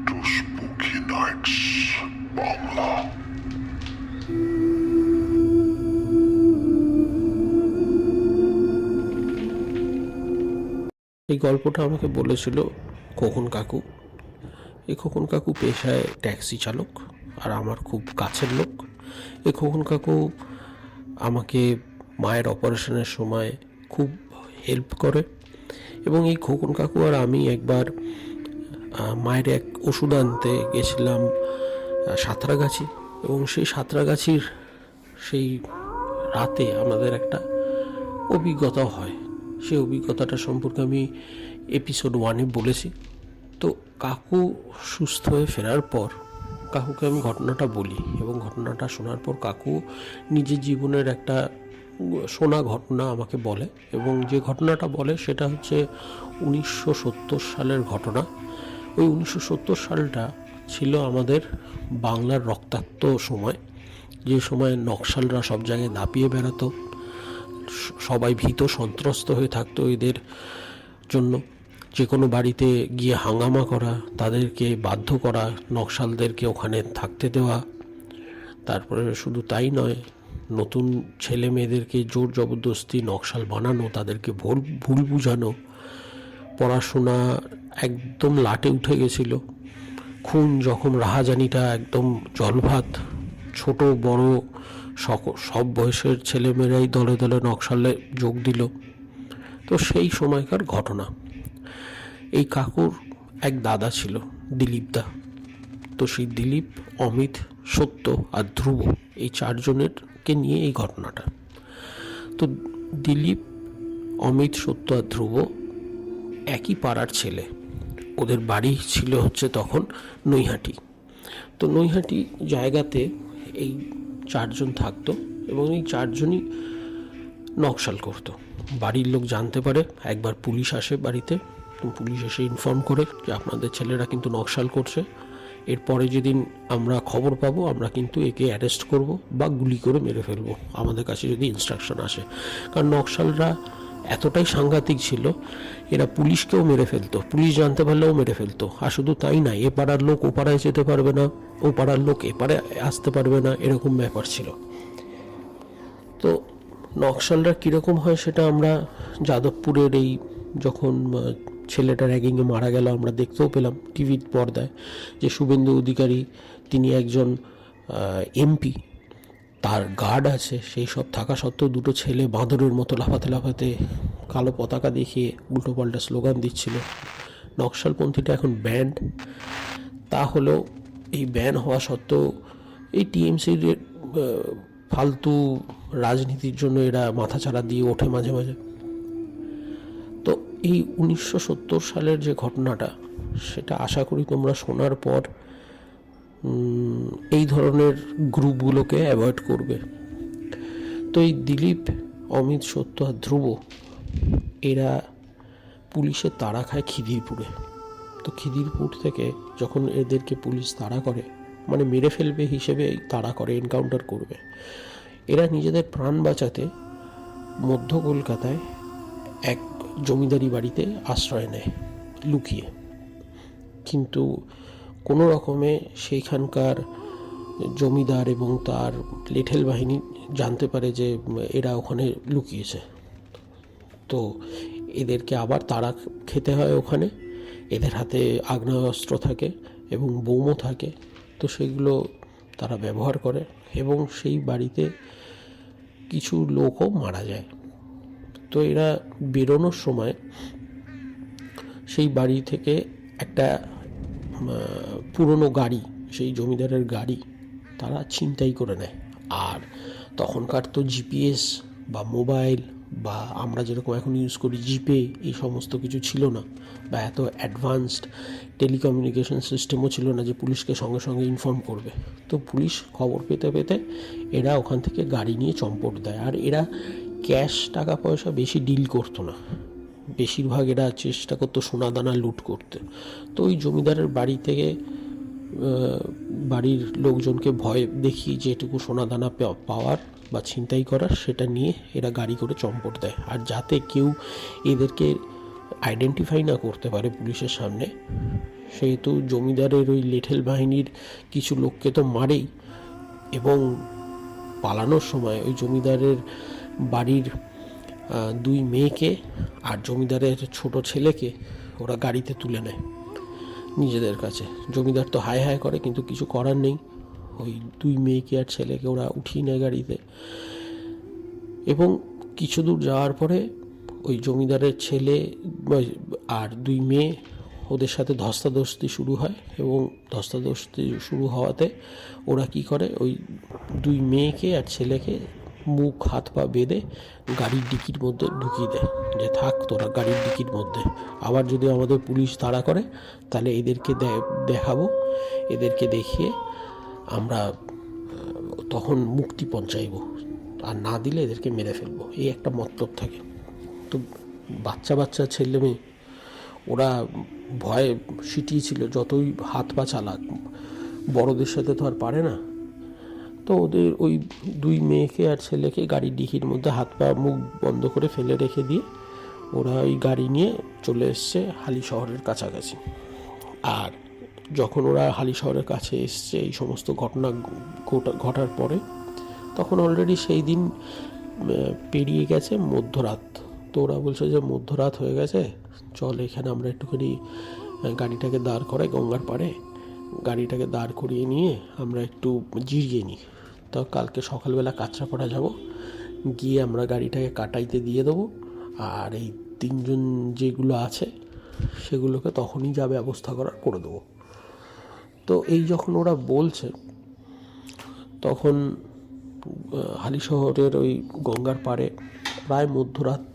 to Spooky Nights Bangla. এই গল্পটা আমাকে বলেছিল খোকন কাকু। এই খোকন কাকু পেশায় ট্যাক্সি চালক আর আমার খুব কাছের লোক। এই খোকন কাকু আমাকে মায়ের অপারেশনের সময় খুব হেল্প করে এবং এই খোকন কাকু আর আমি একবার মায়ের এক ওষুধ আনতে গেছিলাম সাঁতরাগাছি, এবং সেই সাঁতরাগাছির সেই রাতে আমাদের একটা অভিজ্ঞতা হয়। সেই অভিজ্ঞতাটা সম্পর্কে আমি এপিসোড 1-এ বলেছি। তো কাকু সুস্থ হয়ে ফেরার পর কাকুকে আমি ঘটনাটা বলি, এবং ঘটনাটা শোনার পর কাকু নিজের জীবনের একটা শোনা ঘটনা আমাকে বলে, এবং যে ঘটনাটা বলে সেটা হচ্ছে 1970 সালের ঘটনা। ওই 1970 সালটা ছিল আমাদের বাংলার রক্তাক্ত সময়, যে সময় নকশালরা সব জায়গায় দাপিয়ে বেড়াতো। সবাই ভীত সন্ত্রস্ত হয়ে থাকতো এদের জন্য। যে কোনো বাড়িতে গিয়ে হাঙ্গামা করা, তাদেরকে বাধ্য করা নকশালদেরকে ওখানে থাকতে দেওয়া। তারপরে শুধু তাই নয়, নতুন ছেলে মেয়েদেরকে জোর জবরদস্তি নকশাল বানানো, তাদেরকে ভুল বুঝানো। পড়াশোনা একদম লাটে উঠে গেছিল। খুন জখম রাহাজানিটা একদম জলভাত। ছোট বড় সব বয়সের ছেলেমেয়েরাই দলে দলে নকশালে যোগ দিল। তো সেই সময়কার ঘটনা। এই কাকুর এক দাদা ছিল, দিলীপ দা। তো সেই দিলীপ, অমিত, সত্য আর ধ্রুব, এই চারজনেরকে নিয়ে এই ঘটনাটা। তো দিলীপ, অমিত, সত্য আর ধ্রুব একই পাড়ার ছেলে। ওদের বাড়ি ছিল হচ্ছে তখন নৈহাটি। তো নৈহাটি জায়গাতে এই চারজন থাকতো, এবং এই চারজনই নকশাল করতো। বাড়ির লোক জানতে পারে, একবার পুলিশ আসে বাড়িতে। পুলিশ এসে ইনফর্ম করে যে আপনাদের ছেলেরা কিন্তু নকশাল করছে, এরপরে যেদিন আমরা খবর পাবো আমরা কিন্তু একে অ্যারেস্ট করব বা গুলি করে মেরে ফেলবো, আমাদের কাছে যদি ইনস্ট্রাকশন আসে। কারণ নকশালরা এতটাই সাংঘাতিক ছিল, এরা পুলিশকেও মেরে ফেলতো, পুলিশ জানতে পারলেও মেরে ফেলতো। আর শুধু তাই না, এ পাড়ার লোক ও পাড়ায় যেতে পারবে না, ও পাড়ার লোক এ পাড়ে আসতে পারবে না, এরকম ব্যাপার ছিল। তো নকশালরা কীরকম হয় সেটা আমরা যাদবপুরের এই যখন ছেলেটা র্যাগিংয়ে মারা গেল আমরা দেখতেও পেলাম টিভির পর্দায়, যে শুভেন্দু অধিকারী তিনি একজন এমপি, তার গার্ড আছে, সেই সব থাকা সত্ত্বেও দুটো ছেলে বাঁদরের মতো লাফাতে লাফাতে কালো পতাকা দেখিয়ে উল্টোপাল্টা স্লোগান দিচ্ছিল। নকশালপন্থীটা এখন ব্যান্ড। তা হলেও এই ব্যান হওয়া সত্ত্বেও এই টিএমসির ফালতু রাজনীতির জন্য এরা মাথাচাড়া দিয়ে ওঠে মাঝে মাঝে। তো এই 1970 সালের যে ঘটনাটা, সেটা আশা করি তোমরা শোনার পর এই ধরনের গ্রুপগুলোকে অ্যাভয়েড করবে। তো এই দিলীপ, অমিত, সত্য আর ধ্রুব এরা পুলিশের তাড়া খায় খিদিরপুরে। তো খিদিরপুর থেকে যখন এদেরকে পুলিশ তাড়া করে, মানে মেরে ফেলবে হিসেবে তাড়া করে, এনকাউন্টার করবে, এরা নিজেদের প্রাণ বাঁচাতে মধ্য কলকাতায় এক জমিদারি বাড়িতে আশ্রয় নেয় লুকিয়ে। কিন্তু কোনো রকমে সেইখানকার জমিদার এবং তার লেঠেল বাহিনী জানতে পারে যে এরা ওখানে লুকিয়েছে। তো এদেরকে আবার তাড়া খেতে হয় ওখানে। এদের হাতে আগ্নেয়াস্ত্র থাকে এবং বোমও থাকে। তো সেগুলো তারা ব্যবহার করে, এবং সেই বাড়িতে কিছু লোকও মারা যায়। তো এরা বেরোনোর সময় সেই বাড়ি থেকে একটা পুরনো গাড়ি, সেই জমিদারের গাড়ি তারা ছিনতাই করে নেয়। আর তখনকার তো জিপিএস বা মোবাইল বা আমরা যেরকম এখন ইউজ করি জিপে, এই সমস্ত কিছু ছিল না, বা এত অ্যাডভান্সড টেলিকমিউনিকেশন সিস্টেমও ছিল না যে পুলিশকে সঙ্গে সঙ্গে ইনফর্ম করবে। তো পুলিশ খবর পেতে পেতে এরা ওখান থেকে গাড়ি নিয়ে চম্পট দেয়। আর এরা ক্যাশ টাকা পয়সা বেশি ডিল করতো না, বেশিরভাগ এরা চেষ্টা করতো সোনাদানা লুট করতে। তো ওই জমিদারের বাড়ি থেকে বাড়ির লোকজনকে ভয় দেখিয়ে যেটুকু সোনাদানা পাওয়ার বা ছিনতাই করার, সেটা নিয়ে এরা গাড়ি করে চম্পট দেয়। আর যাতে কেউ এদেরকে আইডেন্টিফাই না করতে পারে পুলিশের সামনে, সেহেতু জমিদারের ওই লেঠেল বাহিনীর কিছু লোককে তো মারেই, এবং পালানোর সময় ওই জমিদারের বাড়ির 2 মেয়েকে আর জমিদারের ছোট ছেলেকে ওরা গাড়িতে তুলে নেয় নিজেদের কাছে। জমিদার তো হায় হায় করে, কিন্তু কিছু করার নেই, ওই 2 মেয়েকে আর ছেলেকে ওরা উঠিয়ে নেয় গাড়িতে। এবং কিছু দূর যাওয়ার পরে ওই জমিদারের ছেলে আর 2 মেয়ে, ওদের সাথে ধস্তাধস্তি শুরু হয়, এবং ধস্তাধস্তি শুরু হওয়াতে ওরা কি করে, ওই 2 মেয়েকে আর ছেলেকে মুখ হাত পা বেঁধে গাড়ির ডিকির মধ্যে ঢুকিয়ে দেয়, যে থাক তোরা গাড়ির ডিকির মধ্যে, আবার যদি আমাদের পুলিশ তাড়া করে তাহলে এদেরকে দেখাবো, এদেরকে দেখিয়ে আমরা তখন মুক্তিপণ চাইব, আর না দিলে এদেরকে মেরে ফেলবো, এই একটা মতলব থাকে। তো বাচ্চা ছেলে মেয়ে ওরা ভয়ে সিটিয়েছিল, যতই হাত পা চালাক, বড়দের সাথে তো আর পারে না। তো ওদের ওই 2 মেয়েকে আর ছেলেকে গাড়ির ডিকির মধ্যে হাত পা মুখ বন্ধ করে ফেলে রেখে দিয়ে ওরা ওই গাড়ি নিয়ে চলে এসছে হালি শহরের কাছাকাছি। আর যখন ওরা হালি শহরের কাছে এসছে এই সমস্ত ঘটনা ঘটার পরে, তখন অলরেডি সেই দিন পেরিয়ে গেছে মধ্যরাত। তো ওরা বলছে যে মধ্যরাত হয়ে গেছে, চল এখানে আমরা একটুখানি গাড়িটাকে দাঁড় করাই গঙ্গার পাড়ে, গাড়িটাকে দাঁড় করিয়ে নিয়ে আমরা একটু জিরিয়ে নিই। তো কালকে সকালবেলা কাঁচরাপাড়া যাব, গিয়ে আমরা গাড়িটাকে কাটাইতে দিয়ে দেবো, আর এই 3 জন যেগুলো আছে সেগুলোকে তখনই যা ব্যবস্থা করার করে দেবো। তো এই যখন ওরা বলছে, তখন হালি শহরের ওই গঙ্গার পাড়ে প্রায় মধ্যরাত,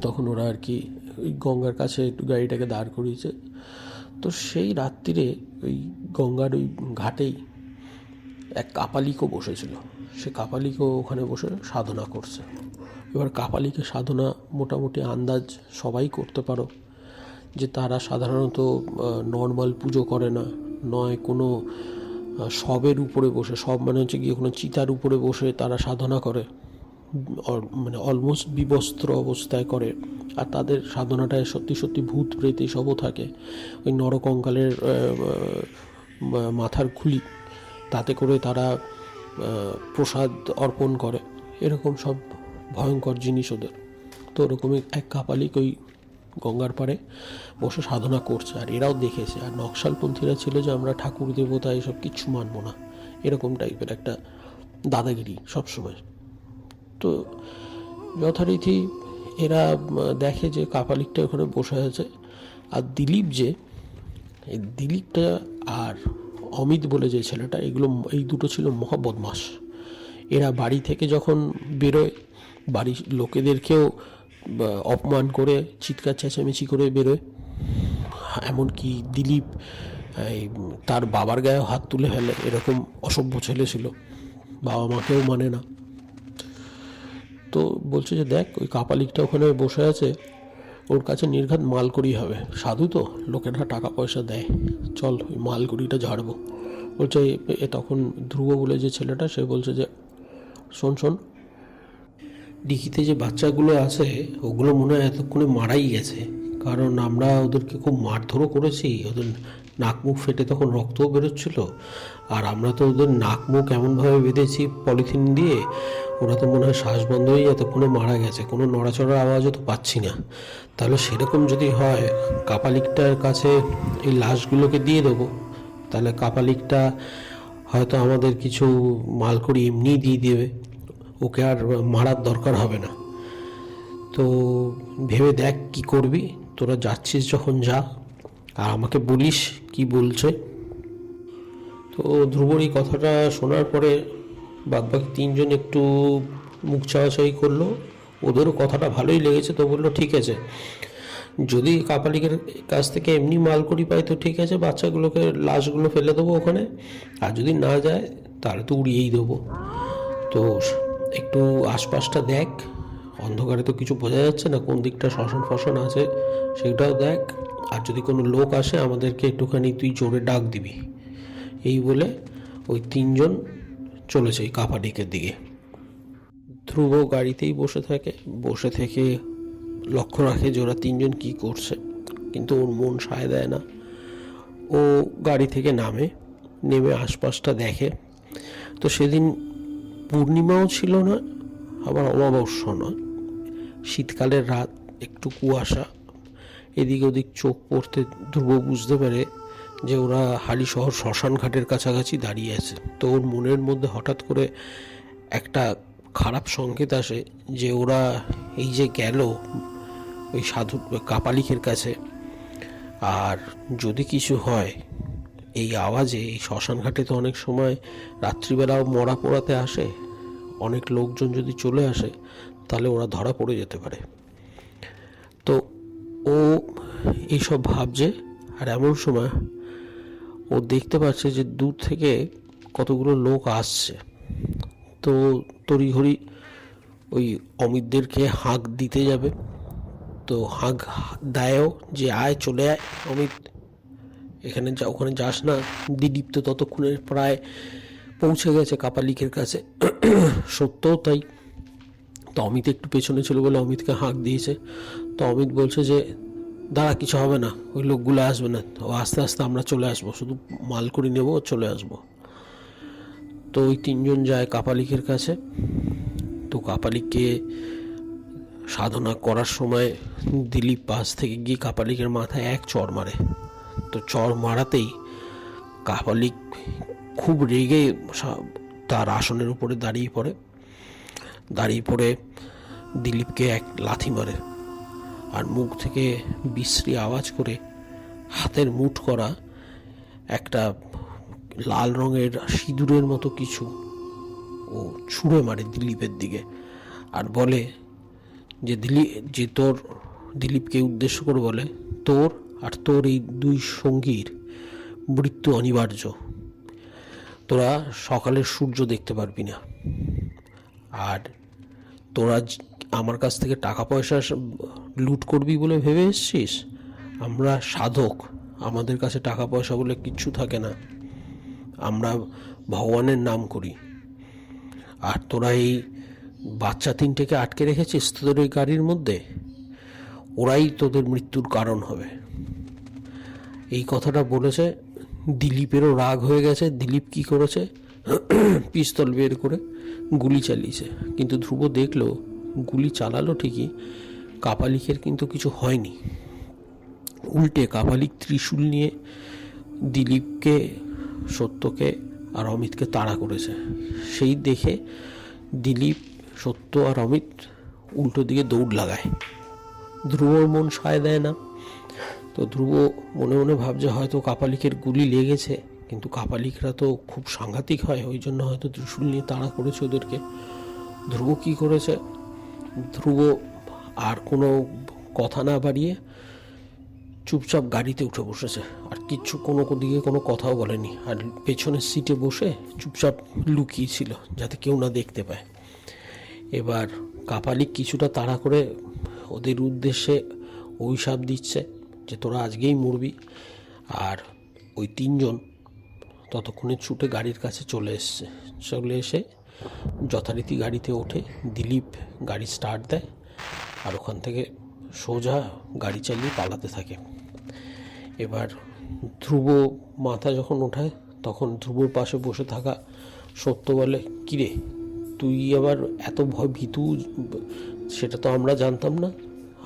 তখন ওরা আর কি ওই গঙ্গার কাছে একটু গাড়িটাকে দাঁড় করিয়েছে। তো সেই রাত্রিরে ওই গঙ্গার ওই ঘাটেই এক কাপালিকও বসেছিল, সে কাপালিকও ওখানে বসে সাধনা করছে। এবার কাপালিকের সাধনা মোটামুটি আন্দাজ সবাই করতে পারো, যে তারা সাধারণত নর্মাল পুজো করে না, নয় কোনো শবের উপরে বসে, সব মানে হচ্ছে গিয়ে কোনো চিতার উপরে বসে তারা সাধনা করে, মানে অলমোস্ট বিবস্ত্র অবস্থায় করে। আর তাদের সাধনাটায় সত্যি সত্যি ভূত প্রেত এইসবও থাকে, ওই নরকঙ্কালের মাথার খুলি, তাতে করে তারা প্রসাদ অর্পণ করে, এরকম সব ভয়ঙ্কর জিনিস ওদের। তো ওরকমই এক কাপালিক ওই গঙ্গার পাড়ে বসে সাধনা করছে, আর এরাও দেখেছে। আর নকশালপন্থীরা ছিল যে আমরা ঠাকুর দেবতা এসব কিচ্ছু মানব না, এরকম টাইপের একটা দাদাগিরি সবসময়। তো যথারীতি এরা দেখে যে কাপালিকটা ওখানে বসে আছে, আর এই দিলীপটা আর অমিত বলে যে ছেলেটা, এই দুটো ছিল মহা বদমাশ। এরা বাড়ি থেকে যখন বেরোয়, বাড়ির লোকেদেরকেও অপমান করে, চিৎকার চেঁচামেচি করে বেরোয়। এমনকি দিলীপ তার বাবার গায়েও হাত তুলে ফেলে, এরকম অসভ্য ছেলে ছিল, বাবা মাকেও মানে না। তো বলছে যে দেখ ওই কাপালিকটা ওখানে বসে আছে, ওর কাছে নির্ঘাত মালকড়ি হবে, সাধু তো, লোকেরা টাকা পয়সা দেয়, চল ওই মালকড়িটা ঝাড়বো। বলছে তখন ধ্রুব বলে যে ছেলেটা, সে বলছে যে শোন, ডিকিতে যে বাচ্চাগুলো আছে ওগুলো মনে হয় এতক্ষণে মারাই গেছে, কারণ আমরা ওদেরকে খুব মারধরও করেছি, ওদের নাক মুখ ফেটে তখন রক্তও বেরোচ্ছিল, আর আমরা তো ওদের নাক মুখ এমনভাবে বেঁধেছি পলিথিন দিয়ে, ওরা তো মনে হয় শ্বাস বন্ধ হয়ে এতক্ষণে মারা গেছে, কোনো নড়াচড়ার আওয়াজও তো পাচ্ছি না। তাহলে সেরকম যদি হয়, কাপালিকটার কাছে এই লাশগুলোকে দিয়ে দেবো, তাহলে কাপালিকটা হয়তো আমাদের কিছু মালকড়ি এমনিই দিয়ে দেবে, ওকে আর মারার দরকার হবে না। তো ভেবে দেখ কি করবি, তোরা যাচ্ছিস যখন যা, আর আমাকে বলিস কি বলছে। তো ধ্রুবর এই কথাটা শোনার পরে বাদবাকি 3 জন একটু মুখ চাওয়াচাই করলো, ওদেরও কথাটা ভালোই লেগেছে। তো বললো ঠিক আছে, যদি কাপালিকের কাছ থেকে এমনি মালকড়ি পাই তো ঠিক আছে, বাচ্চাগুলোকে লাশগুলো ফেলে দেবো ওখানে, আর যদি না যায় তাহলে তো উড়িয়েই দেবো। তো একটু আশপাশটা দেখ, অন্ধকারে তো কিছু বোঝা যাচ্ছে না, কোন দিকটা শ্মশান ফশান আছে সেটাও দেখ, আর যদি কোনো লোক আসে আমাদেরকে একটুখানি তুই জোরে ডাক দিবি। এই বলে ওই 3 জন চলেছে ওই কাপালিকের দিকে। ধ্রুব গাড়িতেই বসে থেকে লক্ষ্য রাখে যে ওরা তিনজন কী করছে, কিন্তু ওর মন সায় দেয় না। ও গাড়ি থেকে নেমে আশপাশটা দেখে। তো সেদিন পূর্ণিমাও ছিল না, আবার অমাবস্য নয়, শীতকালের রাত, একটু কুয়াশা, এদিক ওদিক চোখ পড়তে ধ্রুব বুঝতে পারে যে ওরা হালিশহর শ্মশান ঘাটের কাছাকাছি দাঁড়িয়ে আছে। তো ওর মনের মধ্যে হঠাৎ করে একটা খারাপ সংকেত আসে যে ওরা এই যে গেল ওই সাধু কাপালিকের কাছে, আর যদি কিছু হয় এই আওয়াজে, এই শ্মশান ঘাটে তো অনেক সময় রাত্রিবেলাও মরা পোড়াতে আসে, অনেক লোকজন যদি চলে আসে তাহলে ওরা ধরা পড়ে যেতে পারে। তো ও এইসব ভাবছে, আর এমন সময় ও দেখতে পাচ্ছে যে দূর থেকে কতগুলো লোক আসছে। তো তড়িঘড়ি ওই অমিতদেরকে হাঁক দিতে যাবে। তো হাঁক দেয়ও যে আয়, চলে আয় অমিত, এখানে যা, ওখানে যাস না। দিলীপ তো ততক্ষণে প্রায় পৌঁছে গেছে কাপালিকের কাছে, সত্যও তাই। তো অমিত একটু পেছনে ছিল বলে অমিতকে হাঁক দিয়েছে। তো অমিত বলছে যে দাঁড়া, কিছু হবে না, ওই লোকগুলো আসবে না, ও আস্তে আস্তে আমরা চলে আসবো, শুধু মাল করে নেবো, চলে আসবো। তো ওই তিনজন যায় কাপালিকের কাছে। তো কাপালিককে সাধনা করার সময় দিলীপ পাশ থেকে গিয়ে কাপালিকের মাথায় এক চড় মারে। তো চড় মারাতেই কাপালিক খুব রেগে তার আসনের উপরে দাঁড়িয়ে পড়ে দিলীপকে এক লাথি মারে, আর মুখ থেকে বিশ্রী আওয়াজ করে হাতের মুঠ করা একটা লাল রঙের সিঁদুরের মতো কিছু ও ছুঁড়ে মারে দিলীপের দিকে, আর বলে যে দিলীপকে উদ্দেশ্য করে বলে, তোর আর তোর এই দুই সঙ্গীর মৃত্যু অনিবার্য, তোরা সকালের সূর্য দেখতে পারবি না। আর তোরা আমার কাছ থেকে টাকা পয়সা লুট করবি বলে ভেবে এসছিস? আমরা সাধক, আমাদের কাছে টাকা পয়সা বলে কিচ্ছু থাকে না, আমরা ভগবানের নাম করি। আর তোরা এই বাচ্চা তিনটেকে আটকে রেখেছিস তোদের ওই গাড়ির মধ্যে, ওরাই তোদের মৃত্যুর কারণ হবে। এই কথাটা বলেছে। দিলীপেরও রাগ হয়ে গেছে। দিলীপ কি করেছে, পিস্তল বের করে গুলি চালিয়েছে। কিন্তু ধ্রুব দেখলো গুলি চালালো ঠিকই, কাপালিকের কিন্তু কিছু হয়নি। উল্টে কাপালিক ত্রিশূল নিয়ে দিলীপকে, সত্যকে আর অমিতকে তাড়া করেছে। সেই দেখে দিলীপ, সত্য আর অমিত উল্টো দিকে দৌড় লাগায়। ধ্রুবর মন সায় দেয় না। তো ধ্রুব মনে মনে ভাবছে হয়তো কাপালিকের গুলি লেগেছে, কিন্তু কাপালিকরা তো খুব সাংঘাতিক হয়, ওই জন্য হয়তো ত্রিশূল নিয়ে তাড়া করেছে ওদেরকে। ধ্রুব কি করেছে, ধ্রুব আর কোনো কথা না বাড়িয়ে চুপচাপ গাড়িতে উঠে বসেছে, আর কিচ্ছু কোনো দিকে কোনো কথাও বলেনি, আর পেছনের সিটে বসে চুপচাপ লুকিয়েছিল যাতে কেউ না দেখতে পায়। এবার কাপালিক কিছুটা তাড়া করে ওদের উদ্দেশ্যে অভিশাপ দিচ্ছে যে তোরা আজকেই মরবি। আর ওই তিনজন ততক্ষণে ছুটে গাড়ির কাছে চলে এসে যথারীতি গাড়িতে ওঠে। দিলীপ গাড়ি স্টার্ট দেয় আর ওখান থেকে সোজা গাড়ি চালিয়ে পালাতে থাকে। এবার ধ্রুব মাথা যখন ওঠায় তখন ধ্রুবর পাশে বসে থাকা সত্য বলে, কিরে তুই আবার এত ভীতু, সেটা তো আমরা জানতাম না,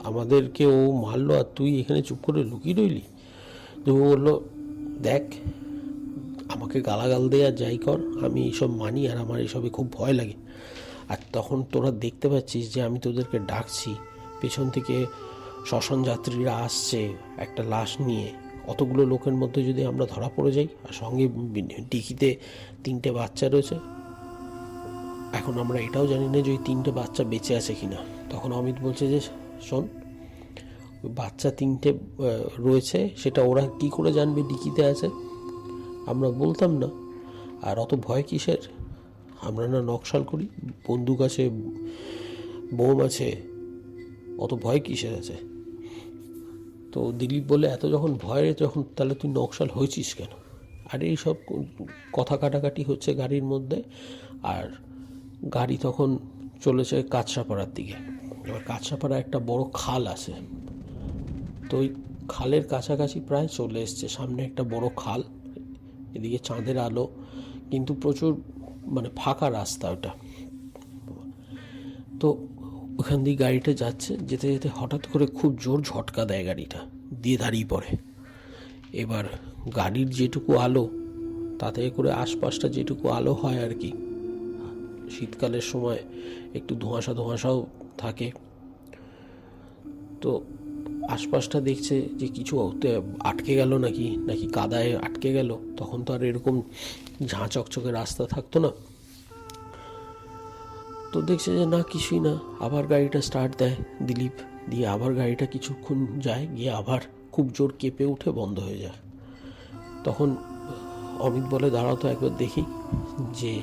আমাদেরকে ও মারলো আর তুই এখানে চুপ করে লুকিয়ে রইলি। ধ্রুব বলল, দেখ আমাকে গালাগাল দে আর যাই কর, আমি এইসব মানি আর আমার এইসবে খুব ভয় লাগে। আর তখন তোরা দেখতে পাচ্ছিস যে আমি তোদেরকে ডাকছি, পেছন থেকে শ্মশান যাত্রীরা আসছে একটা লাশ নিয়ে, অতগুলো লোকের মধ্যে যদি আমরা ধরা পড়ে যাই, আর সঙ্গে ডিকিতে 3টে বাচ্চা রয়েছে, এখন আমরা এটাও জানি না যে ওই 3টে বাচ্চা বেঁচে আছে কিনা। তখন অমিত বলছে যে শোন, ওই বাচ্চা 3টে রয়েছে, সেটা ওরা কি করে জানবে ডিকিতে আছে, আমরা বলতাম না। আর অত ভয় কিসের, আমরা না নকশাল করি, বন্দুক আছে, বোম আছে, অত ভয় কিসের আছে। তো দিলীপ বলে, এত যখন ভয় যখন, তাহলে তুই নকশাল হয়েছিস কেন? আর এইসব কথা কাটাকাটি হচ্ছে গাড়ির মধ্যে। আর গাড়ি তখন চলেছে কাঁচরাপাড়ার দিকে। এবার কাঁচরাপাড়া একটা বড় খাল আছে, তো ওই খালের কাছাকাছি প্রায় চলে এসছে। সামনে একটা বড় খাল, এদিকে চাঁদের আলো, কিন্তু প্রচুর মানে ফাঁকা রাস্তা ওটা। তো ওখান দিয়ে গাড়িটা যাচ্ছে, যেতে যেতে হঠাৎ করে খুব জোর ঝটকা দেয়, গাড়িটা দিয়ে দাঁড়িয়ে পড়ে। এবার গাড়ির যেটুকু আলো, তাতে করে আশপাশটা যেটুকু আলো হয় আর কি, শীতকালের সময় একটু ধোঁয়াশা ধোঁয়াশাও থাকে, তো আশপাশটা দেখছে যে কিছু আটকে গেল নাকি নাকি কাদায় আটকে গেল। তখন তো আর এরকম ঝাঁ চকচকে রাস্তা থাকতো না। তো দেখছে যে না, কিছুই না। আবার গাড়িটা স্টার্ট দেয় দিলীপ, দিয়ে আবার গাড়িটা কিছুক্ষণ যায়, গিয়ে আবার খুব জোর কেঁপে উঠে বন্ধ হয়ে যায়। তখন অমিত বলে, দাঁড়াও তো একবার দেখি যে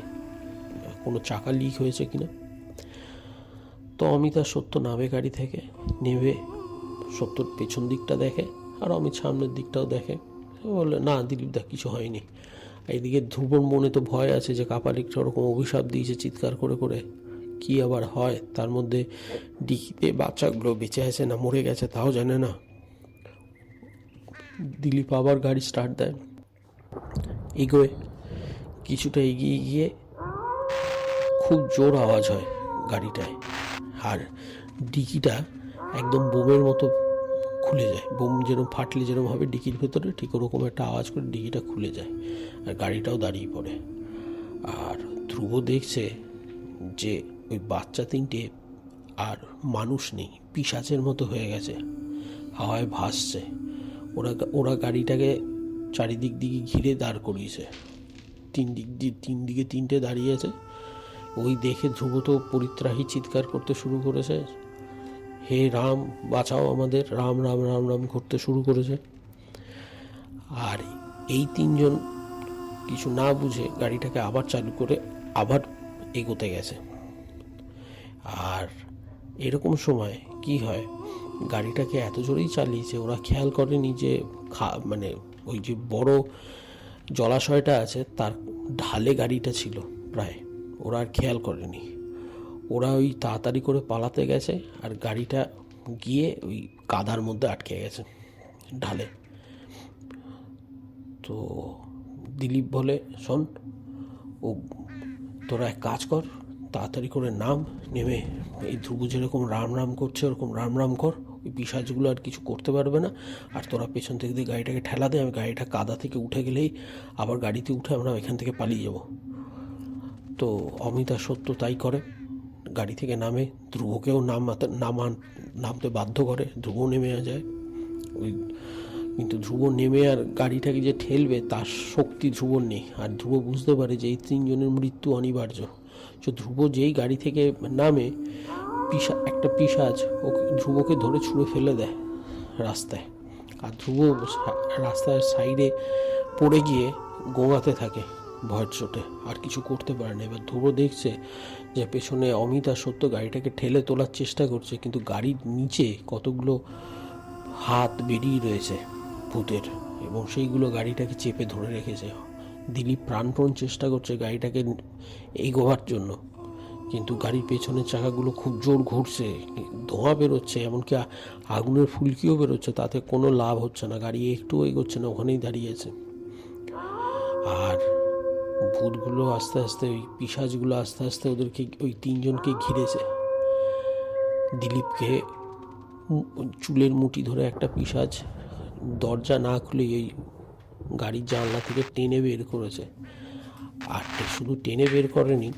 কোনো চাকা লিক হয়েছে কিনা। তো অমিত আর সত্য নামে গাড়ি থেকে, নেমে সত্যর পেছন দিকটা দেখে, আর অমিত সামনের দিকটাও দেখে। বলে, না দিলীপ দা, কিছু হয়নি। এইদিকে ধ্রুবর মনে তো ভয় আছে যে কাপালিকটা ওরকম অভিশাপ দিয়েছে চিৎকার করে করে, কি আবার হয়। তার মধ্যে ডিকিতে বাচ্চাগুলো বেঁচে আছে না মরে গেছে তাও জানে না। দিলীপ আবার গাড়ি স্টার্ট দেয়, এগোয়। কিছুটা এগিয়ে গিয়ে খুব জোর আওয়াজ হয় গাড়িটায়, আর ডিকিটা একদম বোমের মতো খুলে যায়। বোম যেরকম ফাটলে যেরকম হবে ডিকির ভেতরে, ঠিক ওরকম একটা আওয়াজ করে ডিকিটা খুলে যায়, আর গাড়িটাও দাঁড়িয়ে পড়ে। আর ধ্রুব দেখছে যে ওই বাচ্চা তিনটে আর মানুষ নেই, পিশাচের মতো হয়ে গেছে, হাওয়ায় ভাসছে। ওরা গাড়িটাকে চারিদিক দিকে ঘিরে দাঁড় করিয়েছে, তিন দিকে তিনটে দাঁড়িয়ে আছে। ওই দেখে ধ্রুব তো পরিত্রাহী চিৎকার করতে শুরু করেছে, হে রাম বাঁচাও আমাদের, রাম রাম রাম রাম করতে শুরু করেছে। আর এই তিনজন কিছু না বুঝে গাড়িটাকে আবার চালু করে আবার এগোতে গেছে। আর এরকম সময় কি হয়, গাড়িটাকে এত জোরেই চালিয়েছে, ওরা খেয়াল করেনি যে মানে ওই যে বড় জলাশয়টা আছে তার ঢালে গাড়িটা ছিল প্রায়, ওরা আর খেয়াল করেনি। ওরা ওই তাড়াতাড়ি করে পালাতে গেছে, আর গাড়িটা গিয়ে ওই কাদার মধ্যে আটকে গেছে ঢালে। তো দিলীপ বলে, শোন, ও তোরা এক কাজ কর, তাড়াতাড়ি করে নাম, নেমে এই ধ্রুব যেরকম রাম রাম করছে ওরকম রাম রাম কর, ওই পিশাচগুলো আর কিছু করতে পারবে না। আর তোরা পেছন থেকে দিয়ে গাড়িটাকে ঠেলা দে, আমি গাড়িটা কাদা থেকে উঠে গেলেই আবার গাড়িতে উঠে আমরা এখান থেকে পালিয়ে যাব। তো অমিত আর সত্য তাই করে, গাড়ি থেকে নামে, ধ্রুবকেও নামতে বাধ্য করে, ধ্রুব নেমে যায়। ওই কিন্তু ধ্রুব নেমে আর গাড়িটাকে যে ঠেলবে তার শক্তি ধ্রুবর নেই। আর ধ্রুব বুঝতে পারে যে এই তিনজনের মৃত্যু অনিবার্য। তো ধ্রুব যেই গাড়ি থেকে নামে, একটা পিশাচ ওকে ধ্রুবকে ধরে ছুঁড়ে ফেলে দেয় রাস্তায়। আর ধ্রুব রাস্তার সাইডে পড়ে গিয়ে গোঙাতে থাকে ভয়ের চোটে, আর কিছু করতে পারে না। এবার ধ্রুব দেখছে যে পেছনে অমিত আর সত্য গাড়িটাকে ঠেলে তোলার চেষ্টা করছে, কিন্তু গাড়ির নিচে কতগুলো হাত বেরিয়ে রয়েছে ভূতের, এবং সেইগুলো গাড়িটাকে চেপে ধরে রেখেছে। দিলীপ প্রাণপণ চেষ্টা করছে গাড়িটাকে এগোবার জন্য, কিন্তু গাড়ির পেছনের চাকাগুলো খুব জোর ঘুরছে, ধোঁয়া বেরোচ্ছে, এমনকি আগুনের ফুলকিও বেরোচ্ছে, তাতে কোনো লাভ হচ্ছে না। গাড়ি একটুও এগোচ্ছে না, ওখানেই দাঁড়িয়েছে। আর ভূতগুলো আস্তে আস্তে, ওই পিশাচগুলো আস্তে আস্তে ওদেরকে, ওই তিনজনকে ঘিরেছে। দিলীপকে চুলের মুঠি ধরে একটা পিশাচ দরজা না খুলে এই গাড়ির জানলা থেকে টেনে বের করেছে। আর শুধু টেনে বের করেনি,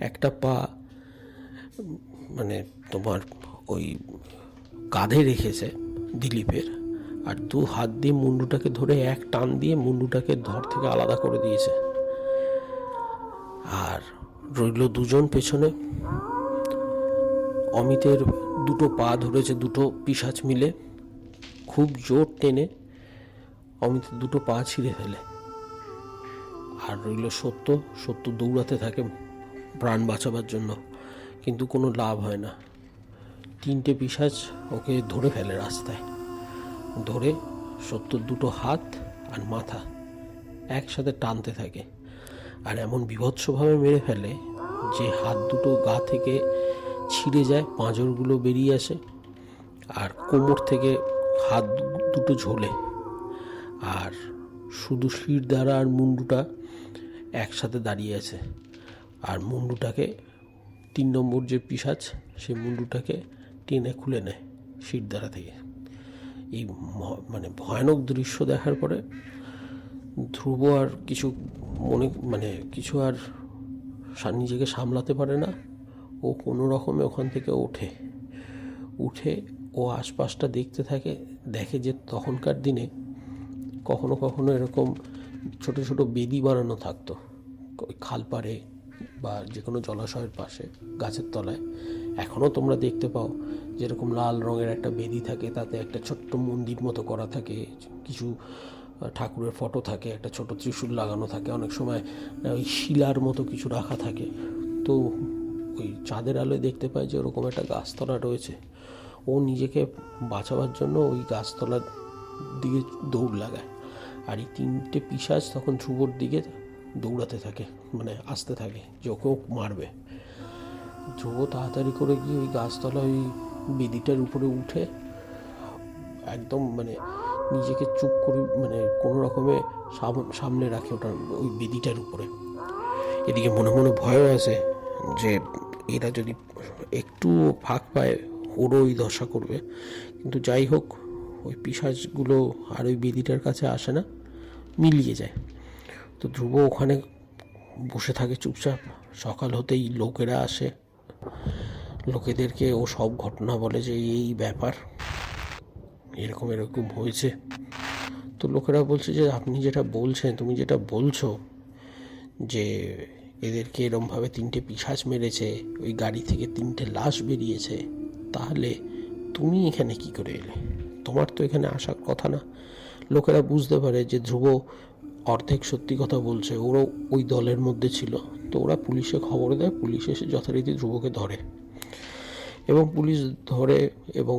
একটা পা মানে তোমার ওই কাঁধে রেখেছে দিলীপের, আর দু হাত দিয়ে মুন্ডুটাকে ধরে এক টান দিয়ে মুন্ডুটাকে ধর থেকে আলাদা করে দিয়েছে। আর রইল দুজন পেছনে। অমিতের দুটো পা ধরেছে দুটো পিশাচ মিলে, খুব জোর টেনে অমিতের দুটো পা ছিঁড়ে ফেলে। আর রইল সত্য দৌড়াতে থাকে প্রাণ বাঁচাবার জন্য, কিন্তু কোনো লাভ হয় না। তিনটে পিশাচ ওকে ধরে ফেলে রাস্তায়, ধরে সত্যর দুটো হাত আর মাথা একসাথে টানতে থাকে, আর এমন বীভৎসভাবে মেরে ফেলে যে হাত দুটো গা থেকে ছিঁড়ে যায়, পাঁজরগুলো বেরিয়ে আসে, আর কোমর থেকে হাত দুটো ঝোলে, আর শুধু শিরদাঁড়া আর মুন্ডুটা একসাথে দাঁড়িয়ে আছে। আর মুন্ডুটাকে 3 নম্বর যে পিশাচ, সে মুন্ডুটাকে টেনে খুলে নেয় শিরদাঁড়া থেকে। এই মানে ভয়ানক দৃশ্য দেখার পরে ধ্রুব আর কিছু কিছু আর নিজেকে সামলাতে পারে না। ও কোনো রকমে ওখান থেকে উঠে ও আশপাশটা দেখতে থাকে। দেখে যে তখনকার দিনে কখনো কখনো এরকম ছোট ছোট বেদি বানানো থাকতো ওই খাল পাড়ে বা যে কোনো জলাশয়ের পাশে, গাছের তলায়। এখনও তোমরা দেখতে পাও যেরকম লাল রঙের একটা বেদি থাকে, তাতে একটা ছোট্ট মন্দির মতো করা থাকে, কিছু ঠাকুরের ফটো থাকে, একটা ছোট ত্রিশূল লাগানো থাকে, অনেক সময় ওই শিলার মতো কিছু রাখা থাকে। তো ওই চাঁদের আলোয় দেখতে পায় যে ওরকম একটা গাছতলা রয়েছে। ও নিজেকে বাঁচাবার জন্য ওই গাছতলার দিকে দৌড় লাগায়। আর এই 3টে পিশাচ তখন ধ্রুবর দিকে দৌড়াতে থাকে, মানে আসতে থাকে যে ওকেও মারবে। ধ্রুব তাড়াতাড়ি করে গিয়ে ওই গাছতলা ওই বেদিটার উপরে উঠে একদম নিজেকে চুপ করে কোনো রকমে সামনে রাখে ওটার ওই বেদিটার উপরে। এদিকে মনে মনে ভয় আছে যে এরা যদি একটু ফাঁক পায় ওরও ওই দশা করবে। কিন্তু যাই হোক, ওই পিশাচগুলো আর ওই বেদিটার কাছে আসে না, মিলিয়ে যায়। তো ধ্রুব ওখানে বসে থাকে চুপচাপ। সকাল হতেই লোকেরা আসে, লোকেদেরকে ও সব ঘটনা বলে যে এই ব্যাপার, এরকম এরকম হয়েছে। তো লোকেরা বলছে যে আপনি যেটা বলছেন, তুমি যেটা বলছো যে এদেরকে এরমভাবে 3টে পিশাচ মেরেছে, ওই গাড়ি থেকে 3টে লাশ বেরিয়েছে, তাহলে তুমি এখানে কি করে এলে? তোমার তো এখানে আসার কথা না। লোকেরা বুঝতে পারে যে ধ্রুব অর্ধেক সত্যি কথা বলছে, ওরও ওই দলের মধ্যে ছিল। তো ওরা পুলিশে খবর দেয়, পুলিশ এসে যথারীতি ধ্রুবকে ধরে, এবং পুলিশ ধরে এবং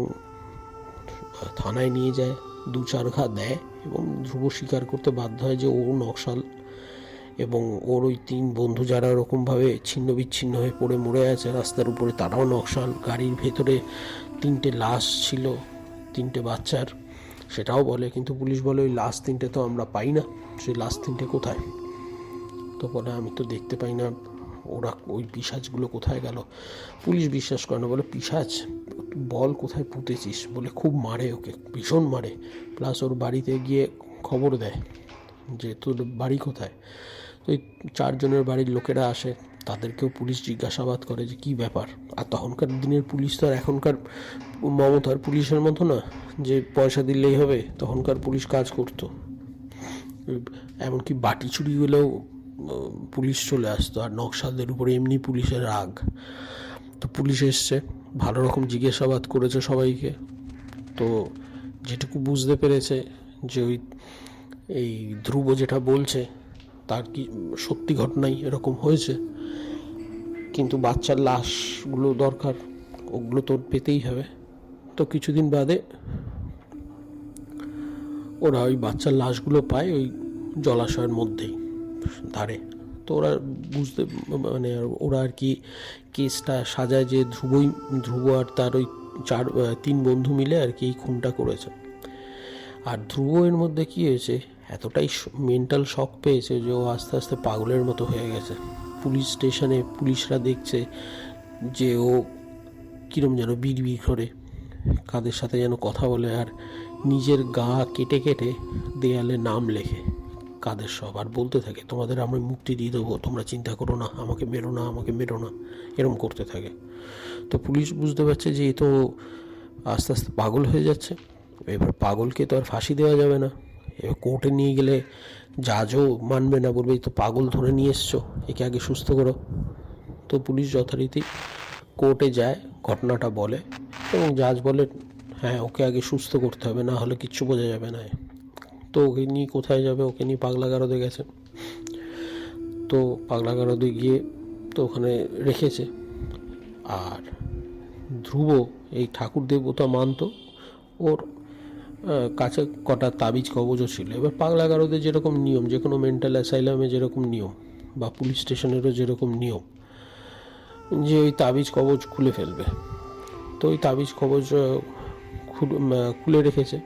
থানায় নিয়ে যায়, 2-4 ঘা দেয়, এবং ধ্রুব স্বীকার করতে বাধ্য হয় যে ও নকশাল, এবং ওর ওই 3 বন্ধু যারা ওরকমভাবে ছিন্ন বিচ্ছিন্ন হয়ে পড়ে মরে আছে রাস্তার উপরে, তারাও নকশাল। গাড়ির ভেতরে 3টে লাশ ছিল, 3টে বাচ্চার, সেটাও বলে। কিন্তু পুলিশ বলে ওই লাশ 3টে তো আমরা পাই না, সেই লাশ 3টে কোথায়? তো বলে আমি তো দেখতে পাই না, ওরা ওই পিশাচগুলো কোথায় গেল? পুলিশ বিশ্বাস করে না, বলে পিশাচ বল কোথায় পুঁতেছিস? বলে খুব মারে, ওকে ভীষণ মারে। প্লাস ওর বাড়িতে গিয়ে খবর দেয় যে তোর বাড়ি কোথায়। তো ওই 4 জনের বাড়ির লোকেরা আসে, তাদেরকেও পুলিশ জিজ্ঞাসাবাদ করে যে কী ব্যাপার। আর তখনকার দিনের পুলিশ তো আর এখনকার মমতার পুলিশের মতো না যে পয়সা দিলেই হবে। তখনকার পুলিশ কাজ করতো, এমনকি বাটি চুরি হলেও পুলিশ চলে আসতো। আর নকশালদের উপরে এমনি পুলিশের রাগ। তো পুলিশ এসছে, ভালো রকম জিজ্ঞাসাবাদ করেছে সবাইকে। তো যেটুকু বুঝতে পেরেছে যে এই ধ্রুব যেটা বলছে তার কি সত্যি ঘটনাই এরকম হয়েছে, কিন্তু বাচ্চার লাশগুলো দরকার, ওগুলো তো পেতেই হবে। তো কিছুদিন বাদে ওরা ওই বাচ্চার লাশগুলো পায় ওই জলাশয়ের মধ্যেই ধারে। তো ওরা বুঝতে ওরা আর কি কেসটা সাজায় যে ধ্রুব আর তার ওই 3 বন্ধু মিলে আর কি এই খুনটা করেছে। আর ধ্রুব এর মধ্যে কী হয়েছে, এতটাই মেন্টাল শক পেয়েছে যে ও আস্তে আস্তে পাগলের মতো হয়ে গেছে। পুলিশ স্টেশনে পুলিশরা দেখছে যে ও কীরম যেন বিড়বিড় করে কাদের সাথে যেন কথা বলে, আর নিজের গা কেটে কেটে দেয়ালে নাম লেখে কাদের সব, আর বলতে থাকে তোমাদের আমি মুক্তি দিয়ে দেবো, তোমরা চিন্তা করো না, আমাকে মেরো না, আমাকে মেরো না, এরম করতে থাকে। তো পুলিশ বুঝতে পারছে যে এ তো আস্তে আস্তে পাগল হয়ে যাচ্ছে। এবার পাগলকে তো আর ফাঁসি দেওয়া যাবে না, এবার কোর্টে নিয়ে গেলে জাজও মানবে না, বলবে এই তো পাগল ধরে নিয়ে এসছো, একে আগে সুস্থ করো। তো পুলিশ যথারীতি কোর্টে যায়, ঘটনাটা বলে, এবং জাজ বলে হ্যাঁ ওকে আগে সুস্থ করতে হবে, না হলে কিচ্ছু বোঝা যাবে না। তো ওকে নিয়ে কোথায় যাবে, ওকে নিয়ে পাগলাগারদে গেছে। তো পাগলাগারদে গিয়ে তো ওখানে রেখেছে। আর ধ্রুব এই ঠাকুর দেবতা মানত, ওর কাছে কটা তাবিজ কবজও ছিল। এবার পাগলাগারদে যেরকম নিয়ম, যে কোনো মেন্টাল অ্যাসাইলামে যেরকম নিয়ম, বা পুলিশ স্টেশনেরও যেরকম নিয়ম, যে ওই তাবিজ কবজ খুলে ফেলবে। তো ওই তাবিজ কবজ খুলে রেখেছে,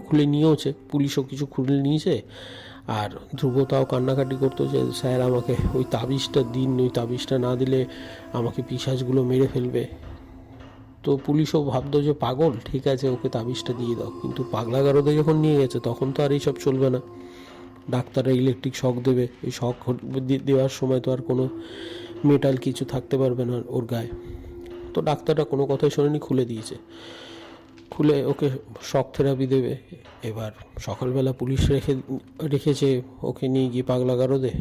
খুলে নিয়েওছে, পুলিশও কিছু খুলে নিয়েছে। আর ধ্রুব তাও কান্নাকাটি করতো যে স্যার আমাকে ওই তাবিজটা দিন, ওই তাবিজটা না দিলে আমাকে পিশাচগুলো মেরে ফেলবে। তো পুলিশও ভাবতো যে পাগল, ঠিক আছে ওকে তাবিজটা দিয়ে দাও। কিন্তু পাগলা গারদে যখন নিয়ে গেছে তখন তো আর এইসব চলবে না, ডাক্তাররা ইলেকট্রিক শক দেবে। ওই শক দেওয়ার সময় তো আর কোনো মেটাল কিছু থাকতে পারবে না ওর গায়ে। তো ডাক্তাররা কোনো কথাই শোনেনি, খুলে দিয়েছে। খুলে ওকে শক থেরাপি দেবে। এবার সকালবেলা পুলিশ রেখেছে ওকে নিয়ে গিয়ে পাগলা গারদে।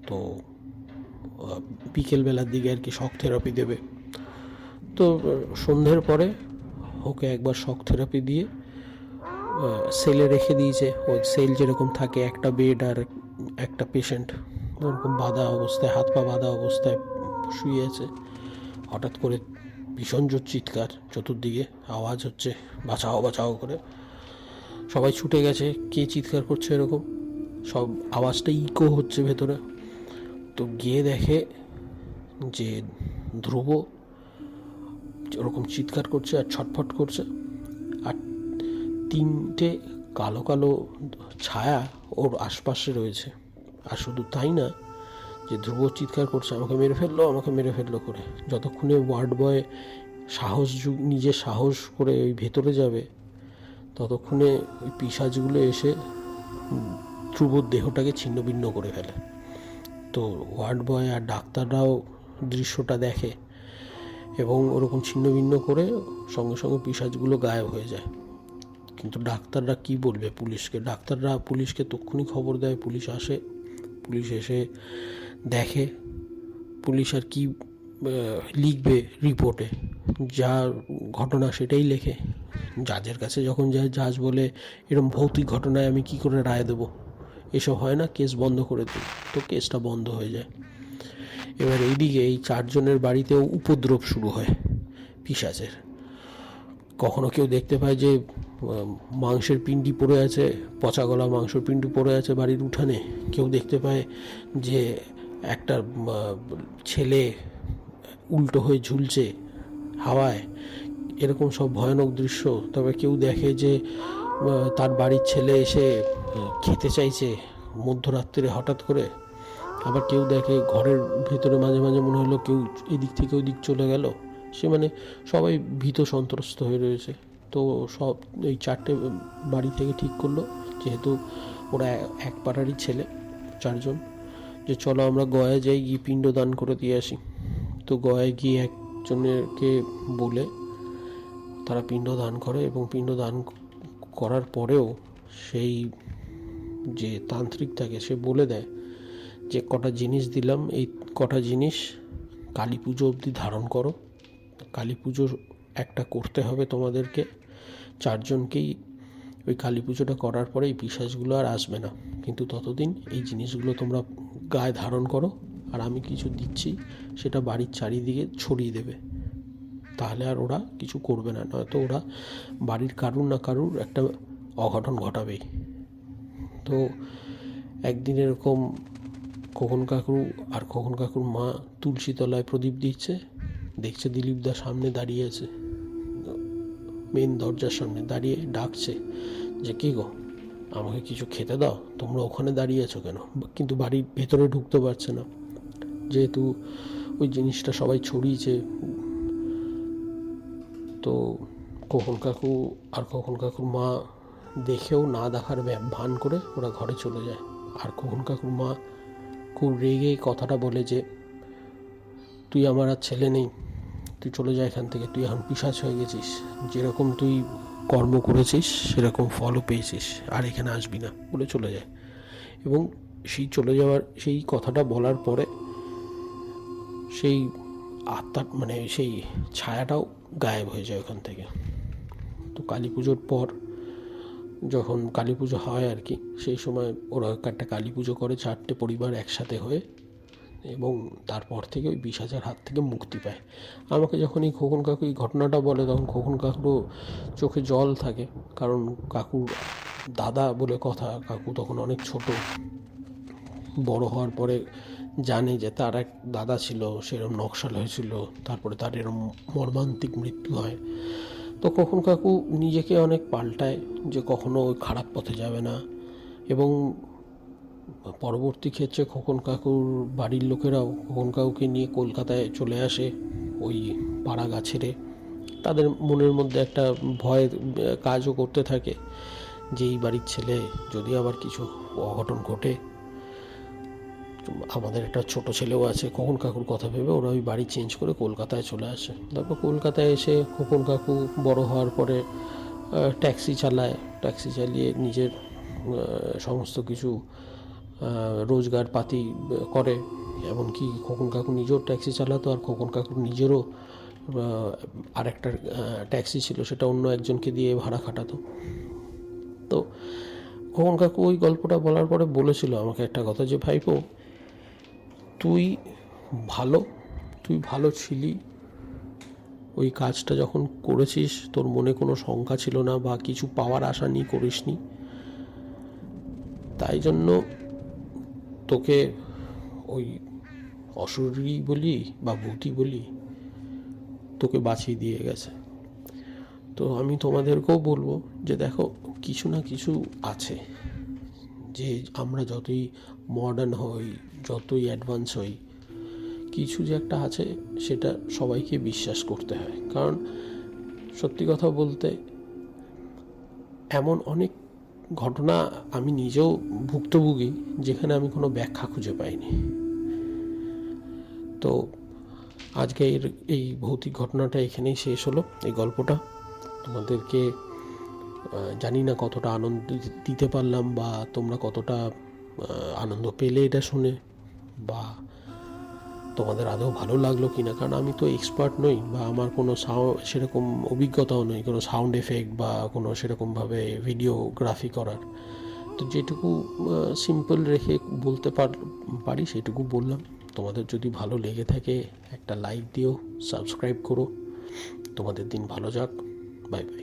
তো বিকেলবেলার দিকে আর কি শক থেরাপি দেবে। তো সন্ধ্যের পরে ওকে একবার শক থেরাপি দিয়ে সেলে রেখে দিয়েছে। ওই সেল যেরকম থাকে, একটা বেড আর একটা পেশেন্ট, ওরকম বাঁধা অবস্থায়, হাত পা বাঁধা অবস্থায় শুয়ে আছে। হঠাৎ করে ভীষণ জোর চিৎকার, চতুর্দিকে আওয়াজ হচ্ছে বাঁচাও বাঁচাও করে। সবাই ছুটে গেছে, কে চিৎকার করছে এরকম, সব আওয়াজটা ইকো হচ্ছে ভেতরে। তো গিয়ে দেখে যে ধ্রুব ওরকম চিৎকার করছে আর ছটফট করছে, আর তিনটে কালো কালো ছায়া ওর আশপাশে রয়েছে। আর শুধু তাই না, যে ধ্রুব চিৎকার করছে আমাকে মেরে ফেললো, আমাকে মেরে ফেললো করে, যতক্ষণে ওয়ার্ড বয় নিজে সাহস করে ওই ভেতরে যাবে, ততক্ষণে ওই পিশাচগুলো এসে ধ্রুবর দেহটাকে ছিন্নভিন্ন করে ফেলে। তো ওয়ার্ড বয় আর ডাক্তাররাও দৃশ্যটা দেখে এবং ওরকম ছিন্নভিন্ন করে সঙ্গে সঙ্গে পিশাচগুলো গায়েব হয়ে যায়। কিন্তু ডাক্তাররা কি বলবে পুলিশকে? ডাক্তাররা পুলিশকে তক্ষুনি খবর দেয়, পুলিশ আসে, পুলিশ এসে দেখে। পুলিশ আর কি লিখবে রিপোর্টে, যা ঘটনা সেটাই লেখে। জাজের কাছে যখন যায়, জাজ বলে এরকম ভৌতিক ঘটনায় আমি কি করে রায় দেবো, এসব হয় না, কেস বন্ধ করে দিই। তো কেসটা বন্ধ হয়ে যায়। এবার এইদিকে এই চারজনের বাড়িতেও উপদ্রব শুরু হয় পিশাচের। কখনো কেউ দেখতে পায় যে মাংসের পিণ্ডি পড়ে আছে, পচা গলা মাংসের পিণ্ডি পড়ে আছে বাড়ির উঠানে। কেউ দেখতে পায় যে একটা ছেলে উল্টো হয়ে ঝুলছে হাওয়ায়, এরকম সব ভয়ানক দৃশ্য। তবে কেউ দেখে যে তার বাড়ির ছেলে এসে খেতে চাইছে মধ্যরাত্রে হঠাৎ করে। আবার কেউ দেখে ঘরের ভেতরে মাঝে মাঝে মনে হলো কেউ এদিক থেকে ওই দিক চলে গেল। সে মানে সবাই ভীত সন্ত্রস্ত হয়ে রয়েছে। তো সব এই চারটে বাড়ি থেকে ঠিক করলো, যেহেতু ওরা এক পাড়ারই ছেলে চারজন, যে চলো আমরা গয়ায় যাই, গিয়ে পিণ্ড দান করে দিয়ে আসি। তো গয়ায় গিয়ে একজনেরকে বলে তারা পিণ্ড দান করে, এবং পিণ্ড দান করার পরেও সেই যে তান্ত্রিক থাকে সে বলে দেয় যে কটা জিনিস দিলাম, এই কটা জিনিস কালী পুজো অবধি ধারণ করো। কালী পুজো একটা করতে হবে তোমাদেরকে চারজনকেই। ওই কালী পুজোটা করার পরে এই পিশাচগুলো আর আসবে না, কিন্তু ততদিন এই জিনিসগুলো তোমরা গায়ে ধারণ করো, আর আমি কিছু দিচ্ছি সেটা বাড়ির চারিদিকে ছড়িয়ে দেবে, তাহলে আর ওরা কিছু করবে না। নয়তো ওরা বাড়ির কারুর না কারুর একটা অঘটন ঘটাবেই। তো একদিন এরকম খোকন কাকু আর খোকন কাকুর মা তুলসী তলায় প্রদীপ দিচ্ছে, দেখছে দিলীপ দা সামনে দাঁড়িয়ে আছে, মেন দরজার সামনে দাঁড়িয়ে ডাকছে যে কে গো, আমাকে কিছু খেতে দাও, তোমরা ওখানে দাঁড়িয়ে আছো কেন? কিন্তু বাড়ির ভেতরে ঢুকতে পারছে না, যেহেতু ওই জিনিসটা সবাই ছড়িয়েছে। তো খোকন কাকু আর খোকন কাকুর মা দেখেও না দেখার ভান করে ওরা ঘরে চলে যায়। আর খোকন কাকুর মা খুব রেগে কথাটা বলে যে তুই আমার আর ছেলে নেই, তুই চলে যা এখান থেকে, তুই এখন পিশাচ হয়ে গেছিস, যেরকম তুই কর্ম করেছিস সেরকম ফলও পেয়েছিস, আর এখানে আসবি না বলে চলে যায়। এবং সেই চলে যাওয়ার সেই কথাটা বলার পরে সেই আত্মার মানে সেই ছায়াটাও গায়েব হয়ে যায় ওখান থেকে। তো কালী পুজোর পর যখন কালী পুজো হয় আর কি, সেই সময় ওরা একটা কালী পুজো করে চারটে পরিবার একসাথে হয়ে, এবং তারপর থেকে ওই 20,000 হাত থেকে মুক্তি পায়। আমাকে যখন এই খোকন কাকু এই ঘটনাটা বলে, তখন খোকন কাকুরও চোখে জল থাকে, কারণ কাকুর দাদা বলে কথা, কাকু তখন অনেক ছোট। বড় হওয়ার পরে জানে যে তার এক দাদা ছিল, সেরকম নকশাল হয়েছিল, তারপরে তার এরকম মর্মান্তিক মৃত্যু হয়। তো খোকন কাকু নিজেকে অনেক পাল্টায় যে কখনো ওই খারাপ পথে যাবে না। এবং পরবর্তী ক্ষেত্রে খোকন কাকুর বাড়ির লোকেরাও খোকন কাকুকে নিয়ে কলকাতায় চলে আসে ওই পাড়া গা ছেড়ে। তাদের মনের মধ্যে একটা ভয় কাজও করতে থাকে যে এই বাড়ির ছেলে যদি আবার কিছু অঘটন ঘটে। আমাদের একটা ছোট ছেলেও আছে, খোকন কাকুর কথা ভেবে ওরা ওই বাড়ি চেঞ্জ করে কলকাতায় চলে আসে। তারপর কলকাতায় এসে খোকন কাকু বড় হওয়ার পরে ট্যাক্সি চালায়, ট্যাক্সি চালিয়ে নিজের সমস্ত কিছু রোজগার পাতি করে। এমনকি খোকন কাকু নিজেও ট্যাক্সি চালাতো, আর খোকন কাকুর নিজেরও আরেকটা ট্যাক্সি ছিল, সেটা অন্য একজনকে দিয়ে ভাড়া খাটাতো। তো খোকন কাকু ওই গল্পটা বলার পরে বলেছিল আমাকে একটা কথা, যে ভাইপো তুই ভালো ছিলি, ওই কাজটা যখন করেছিস তোর মনে কোনো শঙ্কা ছিল না বা কিছু পাওয়ার আশা নিয়ে করিসনি, তাই জন্য তোকে ওই অশরীরী বলি বা ভূতি বলি তোকে বাঁচিয়ে দিয়ে গেছে। তো আমি তোমাদেরকেও বলবো যে দেখো, কিছু না কিছু আছে, যে আমরা যতই মডার্ন হই, যতই অ্যাডভান্স হই, কিছু যে একটা আছে সেটা সবাইকে বিশ্বাস করতে হয়। কারণ সত্যি কথা বলতে এমন অনেক ঘটনা আমি নিজেও ভুক্তভোগী যেখানে আমি কোনো ব্যাখ্যা খুঁজে পাইনি। তো আজকে এই ভৌতিক ঘটনাটা এখানেই শেষ হলো, এই গল্পটা। তোমাদেরকে জানি না কতটা আনন্দ দিতে পারলাম বা তোমরা কতটা আনন্দ পেলে এটা শুনে, বা তোমাদের আদৌ ভালো লাগলো কিনা। কারণ আমি তো এক্সপার্ট নই, বা আমার কোনো সেরকম অভিজ্ঞতাও নেই কোনো সাউন্ড এফেক্ট বা কোনো সেরকমভাবে ভিডিওগ্রাফি করার। তো যেটুকু সিম্পল রেখে বলতে পারি সেটুকু বললাম। তোমাদের যদি ভালো লেগে থাকে একটা লাইক দিও, সাবস্ক্রাইব করো। তোমাদের দিন ভালো যাক। Bye bye.